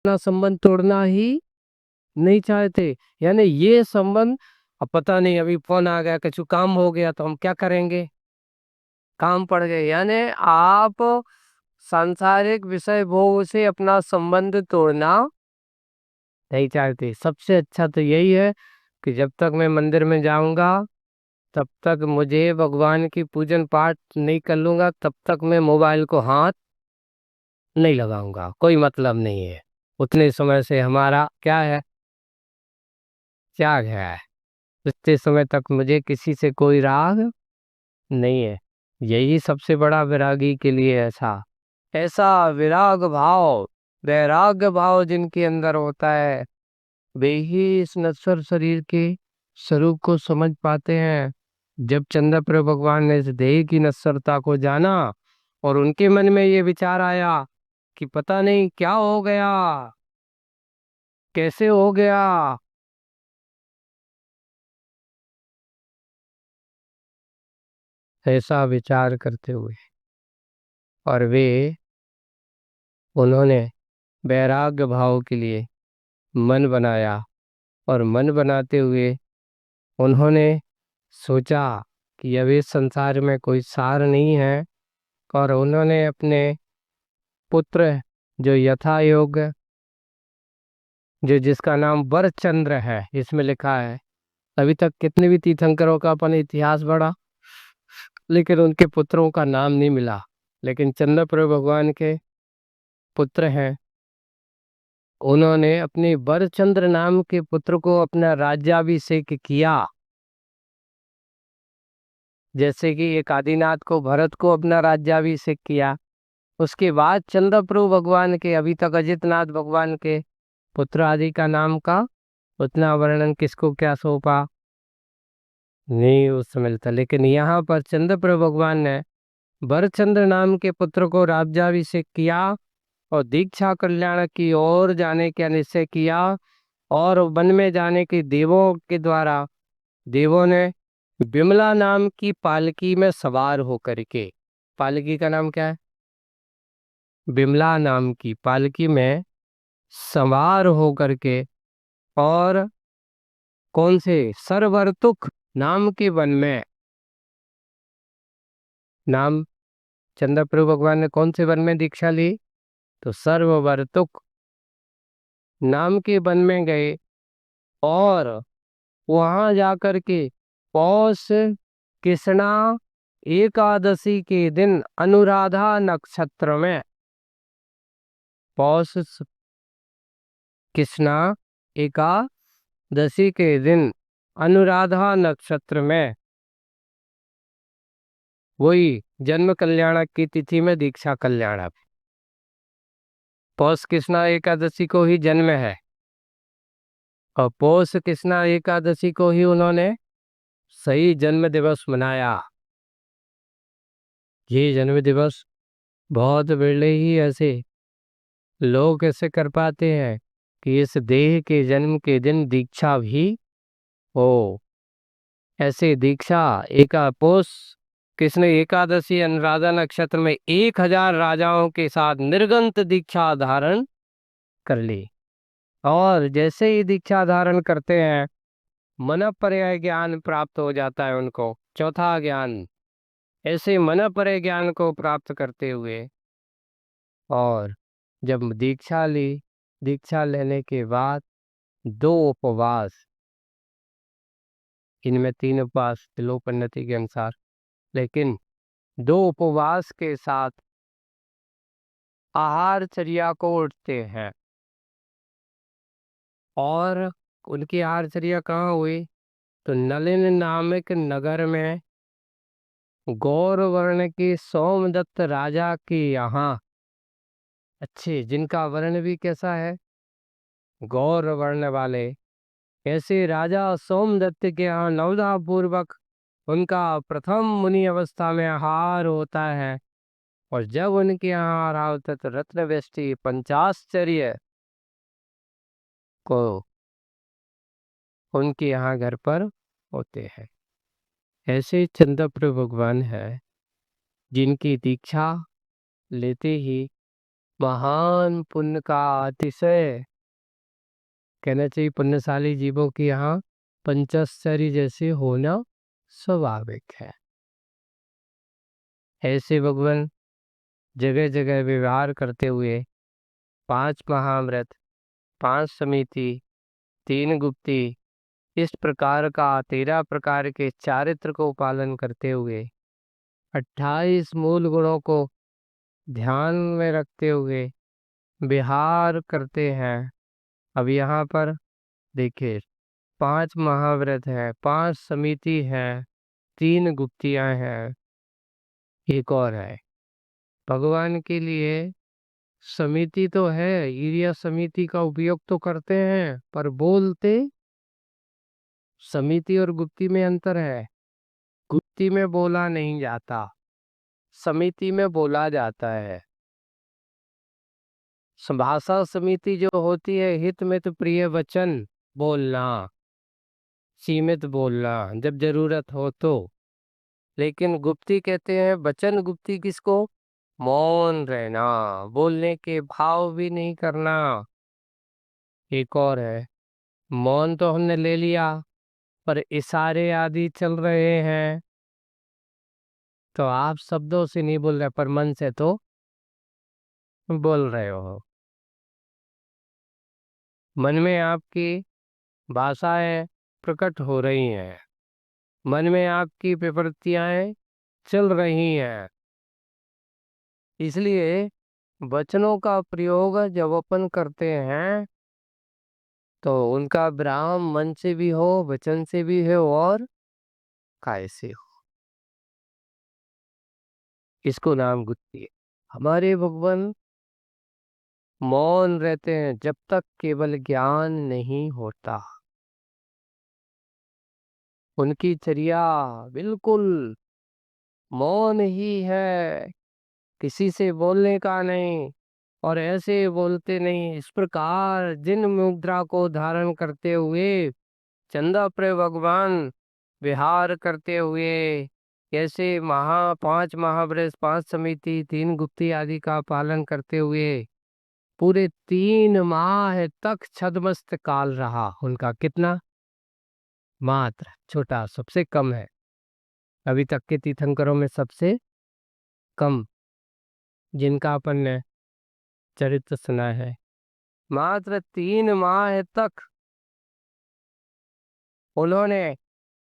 अपना संबंध तोड़ना ही नहीं चाहते। यानी ये संबंध, अब पता नहीं अभी फोन आ गया, कुछ काम हो गया तो हम क्या करेंगे, काम पड़ गए। यानी आप सांसारिक विषय भोग से अपना संबंध तोड़ना नहीं चाहते। सबसे अच्छा तो यही है कि जब तक मैं मंदिर में जाऊंगा तब तक मुझे भगवान की पूजन पाठ नहीं कर लूंगा, तब तक मैं मोबाइल को हाथ नहीं लगाऊंगा, कोई मतलब नहीं है। उतने समय से हमारा क्या है, त्याग है। उतने समय तक मुझे किसी से कोई राग नहीं है। यही सबसे बड़ा वैरागी के लिए ऐसा ऐसा विराग भाव, वैराग्य भाव जिनके अंदर होता है, वे ही इस नश्वर शरीर के स्वरूप को समझ पाते हैं। जब चंद्रप्रभु भगवान ने इस देह की नश्वरता को जाना और उनके मन में ये विचार आया कि पता नहीं क्या हो गया, कैसे हो गया, ऐसा विचार करते हुए और वे उन्होंने वैराग्य भाव के लिए मन बनाया। और मन बनाते हुए उन्होंने सोचा कि अब इस संसार में कोई सार नहीं है। और उन्होंने अपने पुत्र, जो यथा योग्य, जो जिसका नाम वरचंद्र है इसमें लिखा है, अभी तक कितने भी तीर्थंकरों का अपन इतिहास पढ़ा लेकिन उनके पुत्रों का नाम नहीं मिला, लेकिन चंद्रप्रभु भगवान के पुत्र हैं। उन्होंने अपने वरचंद्र नाम के पुत्र को अपना राज्याभिषेक किया। जैसे कि एक आदिनाथ को, भरत को अपना राज्याभिषेक किया, उसके बाद चंद्रप्रभु भगवान के, अभी तक अजितनाथ भगवान के पुत्र आदि का नाम का उतना वर्णन किसको क्या सौंपा नहीं उस समय मिलता। लेकिन यहाँ पर चंद्रप्रभु भगवान ने भरतचंद्र नाम के पुत्र को राज्याभिषेक किया और दीक्षा कल्याण की ओर जाने का निश्चय किया। और वन में जाने के देवों के द्वारा, देवों ने विमला नाम की पालकी में सवार होकर के, पालकी का नाम क्या है, विमला नाम की पालकी में सवार होकर के, और कौन से, सरवर्तुक नाम के वन में, नाम चंद्रप्रभु भगवान ने कौन से वन में दीक्षा ली, तो सर्ववर्तुक नाम के वन में गए। और वहां जाकर के पौष कृष्णा एकादशी के दिन अनुराधा नक्षत्र में, पौष कृष्णा एकादशी के दिन अनुराधा नक्षत्र में, वही जन्म कल्याणक की तिथि में दीक्षा कल्याणक, पौष कृष्णा एकादशी को ही जन्म है और पौष कृष्णा एकादशी को ही उन्होंने सही जन्म दिवस मनाया। ये जन्म दिवस बहुत बड़े ही ऐसे लोग ऐसे कर पाते हैं कि इस देह के जन्म के दिन दीक्षा भी हो। ऐसे दीक्षा पौष कृष्ण एकादशी अनुराधा नक्षत्र में 1000 राजाओं के साथ निर्गंत दीक्षा धारण कर ली। और जैसे ही दीक्षा धारण करते हैं, मन पर्याय ज्ञान प्राप्त हो जाता है उनको, चौथा ज्ञान। ऐसे मन पर्याय ज्ञान को प्राप्त करते हुए, और जब दीक्षा ली, दीक्षा लेने के बाद 2 उपवास, इनमें 3 उपवास तिलोपन्नति के अनुसार, लेकिन 2 उपवास के साथ आहारचर्या को उठते हैं। और उनकी आहारचर्या कहाँ हुई, तो नलिन नामक नगर में गौर वर्ण के सोमदत्त राजा के यहाँ, अच्छे जिनका वर्ण भी कैसा है, गौर वर्ण वाले, ऐसे राजा सोमदत्त के यहाँ नवदा पूर्वक उनका प्रथम मुनि अवस्था में आहार होता है। और जब उनके यहाँ आहार होता है तो रत्न वृष्टि पंचाश्चर्य को उनके यहाँ घर पर होते हैं। ऐसे चंद्रप्रभु भगवान है जिनकी दीक्षा लेते ही महान पुण्य का अतिशय, कहना चाहिए पुण्यशाली जीवों की यहाँ पंचश्चर्य जैसे होना स्वाभाविक है। ऐसे भगवान जगह जगह व्यवहार करते हुए 5 महाव्रत, 5 समिति, 3 गुप्ती, इस प्रकार का 13 प्रकार के चारित्र को पालन करते हुए 28 मूल गुणों को ध्यान में रखते हुए विहार करते हैं। अब यहाँ पर देखिए 5 महाव्रत है, 5 समिति है, 3 गुप्तियां हैं, एक और है भगवान के लिए समिति तो है, ईर्य समिति का उपयोग तो करते हैं, पर बोलते समिति और गुप्ती में अंतर है। गुप्ती में बोला नहीं जाता, समिति में बोला जाता है। भाषा समिति जो होती है हित मित प्रिय वचन बोलना, सीमित बोलना जब जरूरत हो तो। लेकिन गुप्ती कहते हैं वचन गुप्ती किसको? मौन रहना, बोलने के भाव भी नहीं करना। एक और है मौन तो हमने ले लिया, पर इशारे आदि चल रहे हैं तो आप शब्दों से नहीं बोल रहे पर मन से तो बोल रहे हो। मन में आपकी भाषाएं प्रकट हो रही हैं, मन में आपकी प्रवृत्तियां चल रही हैं। इसलिए वचनों का प्रयोग जब अपन करते हैं तो उनका विराम मन से भी हो, वचन से भी हो और काय से हो। इसको नाम गुत्ती है। हमारे भगवान मौन रहते हैं जब तक केवल ज्ञान नहीं होता। उनकी चर्या बिल्कुल मौन ही है, किसी से बोलने का नहीं, और ऐसे बोलते नहीं। इस प्रकार जिन मुद्रा को धारण करते हुए चंदा प्रिय भगवान विहार करते हुए कैसे 5 महाव्रत, 5 समिति, 3 गुप्ती आदि का पालन करते हुए पूरे 3 माह तक छद्मस्त काल रहा उनका। कितना? मात्र छोटा, सबसे कम है अभी तक के तीर्थंकरों में, सबसे कम जिनका अपन ने चरित्र सुना है। मात्र 3 माह तक उन्होंने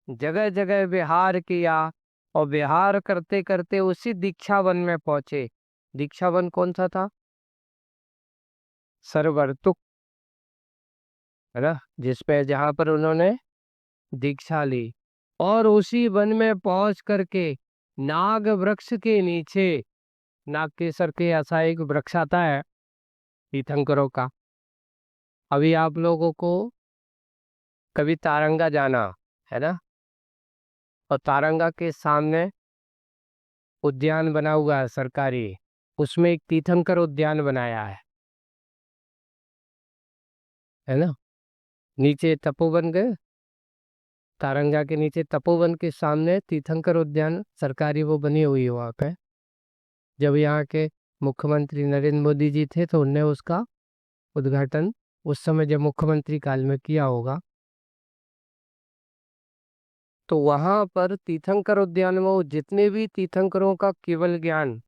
जगह जगह विहार किया, और विहार करते करते उसी दीक्षा वन में पहुंचे। दीक्षा वन कौन सा था? सरवर्तुक, है ना, जिसपे जहां पर उन्होंने दीक्षा ली। और उसी वन में पहुंच करके नाग वृक्ष के नीचे, नाग के सर के ऐसा एक वृक्ष आता है तीर्थंकरों का। अभी आप लोगों को कभी तारंगा जाना है ना, और तारंगा के सामने उद्यान बना हुआ है सरकारी, उसमें एक तीर्थंकर उद्यान बनाया है ना। नीचे तपोवन गए, तारंगा के नीचे तपोवन के सामने तीर्थंकर उद्यान सरकारी वो बनी हुई है वहाँ पे। जब यहाँ के मुख्यमंत्री नरेंद्र मोदी जी थे तो उनने उसका उद्घाटन उस समय जब मुख्यमंत्री काल में किया होगा। तो वहां पर तीर्थंकर उद्यान में वो जितने भी तीर्थंकरों का केवल ज्ञान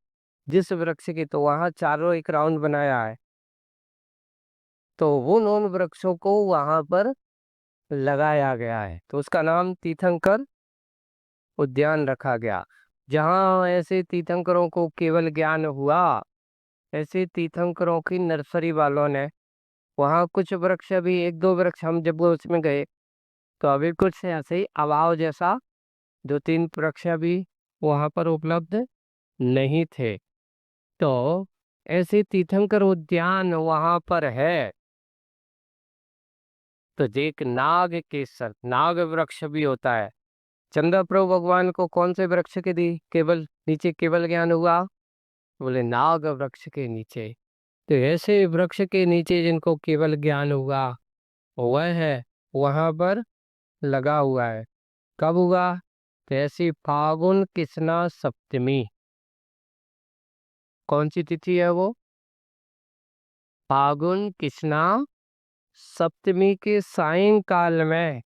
जिस वृक्ष के, तो वहां चारों एक राउंड बनाया है, तो उन वृक्षों को वहां पर लगाया गया है, तो उसका नाम तीर्थंकर उद्यान रखा गया। जहां ऐसे तीर्थंकरों को केवल ज्ञान हुआ, ऐसे तीर्थंकरों की नर्सरी वालों ने वहां कुछ वृक्ष, अभी 1-2 वृक्ष हम जब वो उसमें गए तो अभी कुछ ऐसे ही अभाव जैसा 2-3 वृक्ष भी वहां पर उपलब्ध नहीं थे। तो ऐसे तीर्थंकर उद्यान वहां पर है। तो एक नाग केसर, नाग वृक्ष भी होता है। चंद्र प्रभु भगवान को कौन से वृक्ष के दी केवल नीचे केवल ज्ञान हुआ? बोले नाग वृक्ष के नीचे। तो ऐसे वृक्ष के नीचे जिनको केवल ज्ञान हुआ वह है वहां पर लगा हुआ है। कब हुआ? तो ऐसी फागुन कृष्णा सप्तमी, कौन सी तिथि है वो? फागुन कृष्णा सप्तमी के सायंकाल में,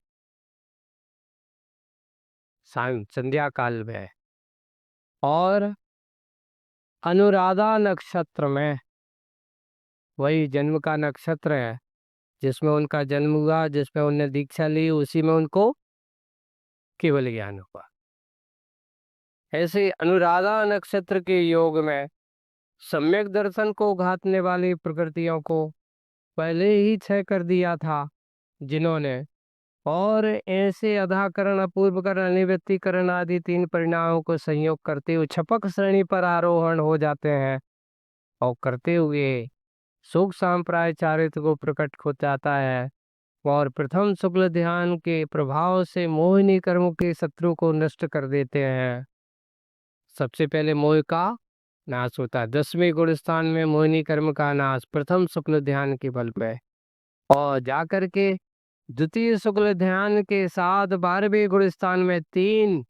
संध्या काल में, और अनुराधा नक्षत्र में, वही जन्म का नक्षत्र है जिसमें उनका जन्म हुआ, जिसमें उन्हें दीक्षा ली, उसी में उनको केवल ज्ञान हुआ। ऐसे अनुराधा नक्षत्र के योग में सम्यक दर्शन को घातने वाली प्रकृतियों को पहले ही क्षय कर दिया था जिन्होंने, और ऐसे अधाकरण अपूर्वकरण अनिवृत्तिकरण आदि तीन परिणामों को संयोग करते हुए छपक श्रेणी पर आरोहण हो जाते हैं, और करते हुए सुख सांप्राय चारित्र को प्रकट हो जाता है, और प्रथम शुक्ल ध्यान के प्रभाव से मोहिनी कर्म के शत्रु को नष्ट कर देते हैं। सबसे पहले मोह का नाश होता है, 10वें गुण स्थान में मोहिनी कर्म का नाश प्रथम शुक्ल ध्यान के बल पे, और जाकर के द्वितीय शुक्ल ध्यान के साथ 12वें गुण स्थान में 3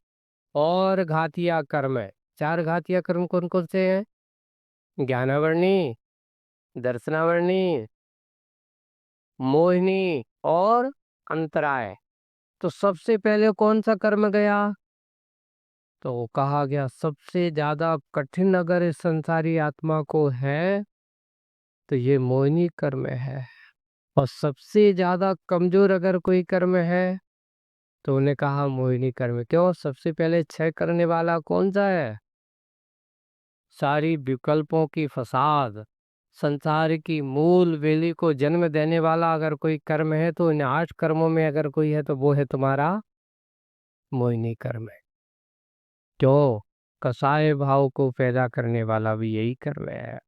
और घातिया कर्म है। 4 घातिया कर्म कौन कौन से हैं? ज्ञानावर्णी, दर्शनावर्णी, मोहिनी और अंतराय। तो सबसे पहले कौन सा कर्म गया? तो कहा गया सबसे ज्यादा कठिन अगर इस संसारी आत्मा को है तो ये मोहिनी कर्म है, और सबसे ज्यादा कमजोर अगर कोई कर्म है तो उन्हें कहा मोहिनी कर्म। क्यों? सबसे पहले क्षय करने वाला कौन सा है? सारी विकल्पों की फसाद, संसार की मूल वेली को जन्म देने वाला अगर कोई कर्म है तो इन 8 कर्मों में अगर कोई है तो वो है तुम्हारा मोहिनी कर्म है। क्यों? कसाय भाव को पैदा करने वाला भी यही कर्म है।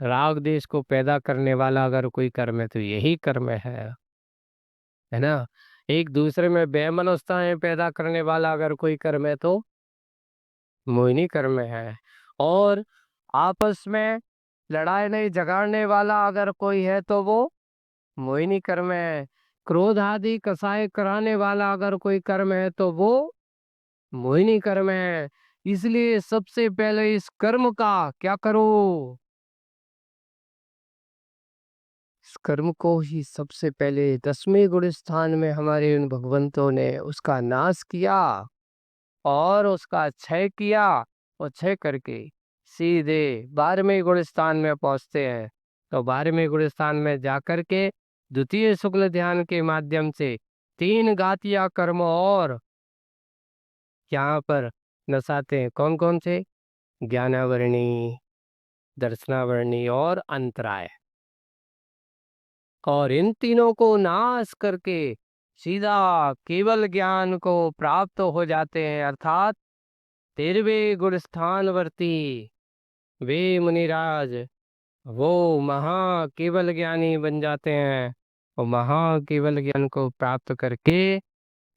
राग देश को पैदा करने वाला अगर कोई कर्म है तो यही कर्म है ना। एक दूसरे में बेमनस्ताएं पैदा करने वाला अगर कोई कर्म है तो मोहिनी कर्म है। और आपस में लड़ाई नहीं झगड़ने वाला अगर कोई है तो वो मोहिनी कर्म है। क्रोध आदि कसाय कराने वाला अगर कोई कर्म है तो वो मोहिनी कर्म है। इसलिए सबसे पहले इस कर्म का क्या करो? इस कर्म को ही सबसे पहले 10वें गुण स्थान में हमारे उन भगवंतों ने उसका नाश किया और उसका क्षय किया, और क्षय करके सीधे 12वें गुण स्थान में पहुंचते हैं। तो 12वें गुण स्थान में जाकर के द्वितीय शुक्ल ध्यान के माध्यम से 3 घातिया कर्म और यहाँ पर नसाते हैं। कौन कौन से? ज्ञानावरणी, दर्शनावरणी और अंतराय। और इन तीनों को नाश करके सीधा केवल ज्ञान को प्राप्त हो जाते हैं, अर्थात 13वें गुण स्थानवर्ती वे मुनिराज वो महा केवल ज्ञानी बन जाते हैं, और महा केवल ज्ञान को प्राप्त करके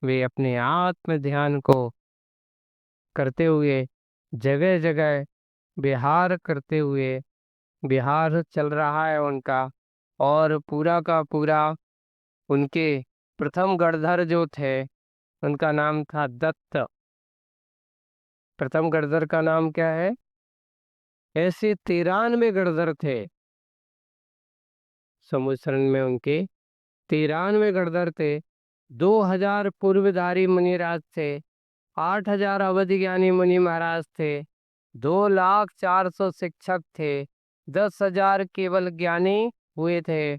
वे अपने आत्म ध्यान को करते हुए जगह जगह विहार करते हुए, विहार चल रहा है उनका, और पूरा का पूरा उनके प्रथम गणधर जो थे उनका नाम था दत्त। प्रथम गणधर का नाम क्या है? ऐसे 93 गणधर थे समुद्रन में, उनके 93 गणधर थे। 2000 पूर्वधारी मुनिराज थे, 8000 अवधि ज्ञानी मुनि महाराज थे, 2,04,000 शिक्षक थे, 10,000 केवल ज्ञानी हुए थे,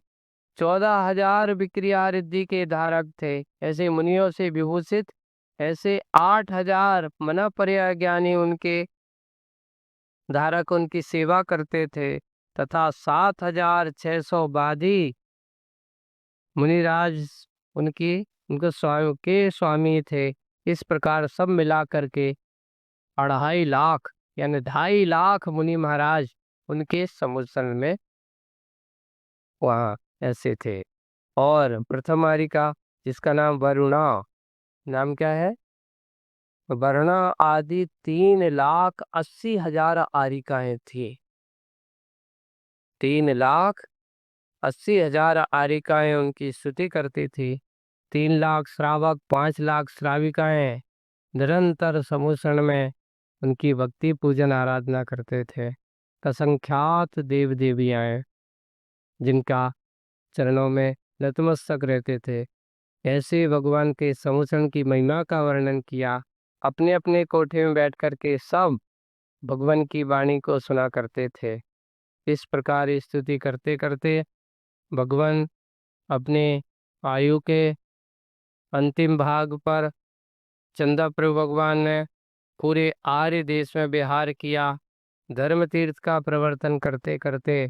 14,000 विक्रिया रिद्धि के धारक थे। ऐसे मुनियों से विभूषित ऐसे 8,000 मना पर्याय ज्ञानी उनके धारक उनकी सेवा करते थे, तथा 7,600 बाधी मुनिराज उनकी उनके स्वामी के स्वामी थे। इस प्रकार सब मिला करके 2.5 लाख यानी 2.5 लाख मुनि महाराज उनके समुद्र में वहाँ ऐसे थे। और प्रथम आरिका जिसका नाम वरुणा, नाम क्या है? वरुणा आदि 3,80,000 आरिकाएं थी। 3,80,000 आरिकाएं उनकी स्तुति करती थी। 3 लाख श्रावक, 5 लाख श्राविकाएं निरंतर समुसरण में उनकी भक्ति पूजन आराधना करते थे। असंख्यात देव देवियाँ जिनका चरणों में नतमस्तक रहते थे, ऐसे भगवान के समुचरण की महिमा का वर्णन किया। अपने अपने कोठे में बैठ कर के सब भगवान की वाणी को सुना करते थे। इस प्रकार स्तुति करते करते भगवान अपने आयु के अंतिम भाग पर चंदा प्रभु भगवान ने पूरे आर्य देश में विहार किया। धर्म तीर्थ का प्रवर्तन करते करते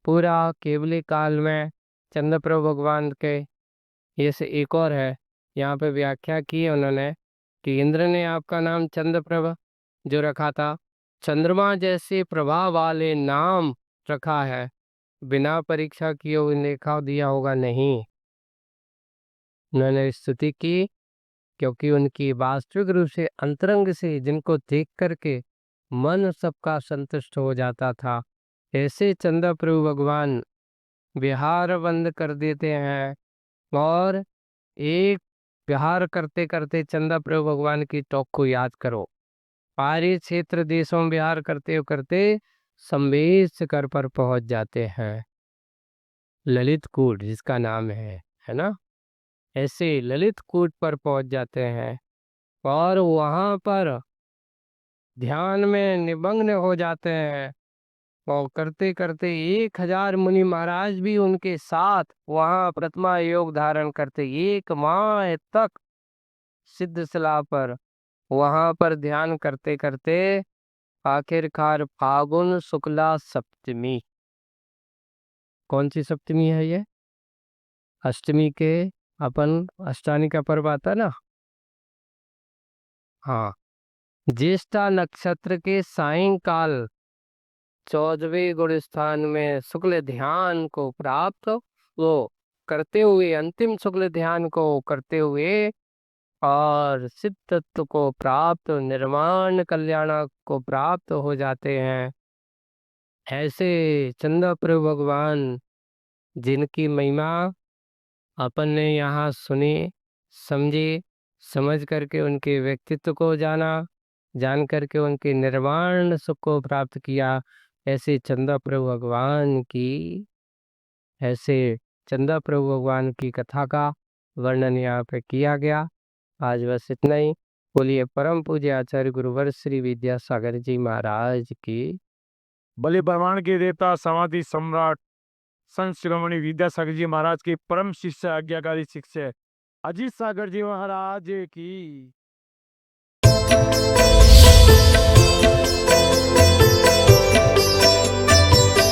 पूरा केवली काल में चंद्र प्रभु भगवान के ये से एक और है, यहाँ पे व्याख्या की है उन्होंने कि इंद्र ने आपका नाम चंद्रप्रभ जो रखा था, चंद्रमा जैसे प्रभाव वाले नाम रखा है, बिना परीक्षा किए हुए लिखा दिया होगा नहीं। उन्होंने स्तुति की क्योंकि उनकी वास्तविक रूप से अंतरंग से जिनको देख करके मन सबका संतुष्ट हो जाता था, ऐसे चंद्र प्रभु भगवान विहार बंद कर देते हैं और एक विहार करते करते चंद्र प्रभु भगवान की टोक को याद करो। पारी क्षेत्र देशों में विहार करते करते संवेश शिखर पर पहुंच जाते हैं, ललित कूट जिसका नाम है ना। ऐसे ललित कूट पर पहुंच जाते हैं और वहां पर ध्यान में निमग्न हो जाते हैं और करते करते 1000 मुनि महाराज भी उनके साथ वहां प्रतिमा योग धारण करते 1 माह तक सिद्ध शिला पर वहां पर ध्यान करते करते आखिरकार फागुन शुक्ला सप्तमी, कौन सी सप्तमी है ये? अष्टमी के अपन अष्टानी का पर्व आता ना, हाँ, ज्येष्ठा नक्षत्र के सायंकाल 14वें गुण स्थान में शुक्ल ध्यान को प्राप्त वो करते हुए, अंतिम शुक्ल ध्यान को करते हुए और सिद्ध तत्व को प्राप्त, निर्माण कल्याण को प्राप्त हो जाते हैं। ऐसे चंद्र प्रभु भगवान जिनकी महिमा अपन ने यहाँ सुनी, समझी, समझ करके उनके व्यक्तित्व को जाना, जान करके उनके निर्वाण सुख को प्राप्त किया, ऐसे चंद्र प्रभु भगवान की ऐसे चंद्र प्रभु भगवान की कथा का वर्णन यहाँ पे किया गया। आज बस इतना ही। बोलिए परम पूज्य आचार्य गुरुवर श्री विद्यासागर जी महाराज की। बलि ब्रह्मांड के देवता समाधि सम्राट संत शिरोमणि विद्यासागर जी महाराज के परम शिष्य आज्ञाकारी शिष्य अजीत सागर जी महाराज की।